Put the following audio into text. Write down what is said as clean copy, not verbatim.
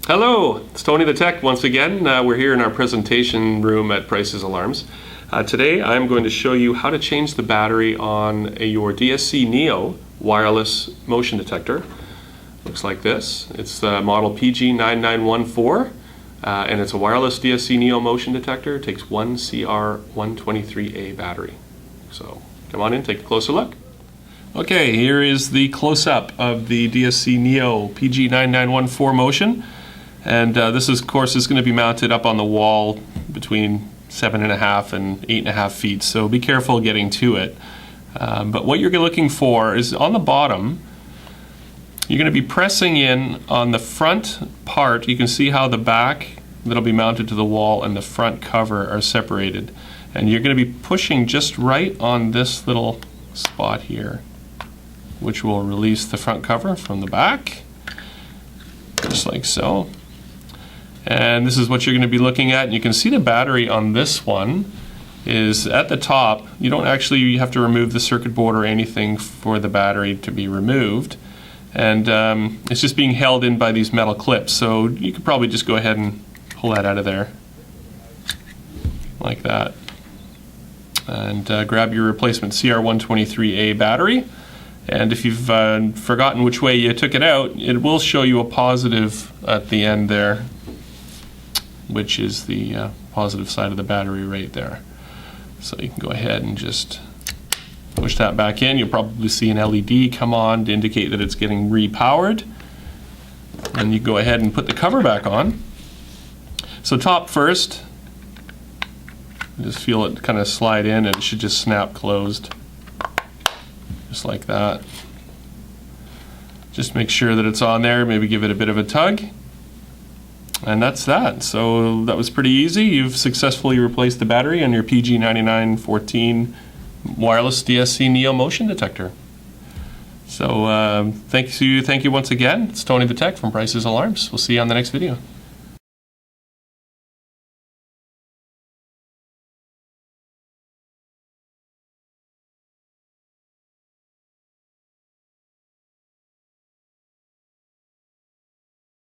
Hello, it's Tony the Tech once again. We're here in our presentation room at Prices Alarms. Today I'm going to show you how to change the battery on your DSC Neo wireless motion detector. Looks like this. It's the model PG9914 and it's a wireless DSC Neo motion detector. It takes one CR123A battery. So come on in, take a closer look. Okay, here is the close-up of the DSC Neo PG9914 motion. And this is, of course, is going to be mounted up on the wall between 7.5 and 8.5 feet, so be careful getting to it. But what you're looking for is on the bottom, you're going to be pressing in on the front part. You can see how the back that'll be mounted to the wall and the front cover are separated. And you're going to be pushing just right on this little spot here, which will release the front cover from the back, just like so. And this is what you're going to be looking at. And you can see the battery on this one is at the top. You don't actually have to remove the circuit board or anything for the battery to be removed. And it's just being held in by these metal clips. So you could probably just go ahead and pull that out of there like that. And grab your replacement CR123A battery. And if you've forgotten which way you took it out, it will show you a positive at the end there, which is the positive side of the battery right there. So you can go ahead and just push that back in. You'll probably see an LED come on to indicate that it's getting repowered. And you go ahead and put the cover back on. So top first, just feel it kind of slide in and it should just snap closed. Just like that. Just make sure that it's on there, maybe give it a bit of a tug. And that's that. So that was pretty easy. You've successfully replaced the battery on your PG9914 wireless DSC Neo motion detector. So thank you once again. It's Tony the Tech from Prices Alarms. We'll see you on the next video.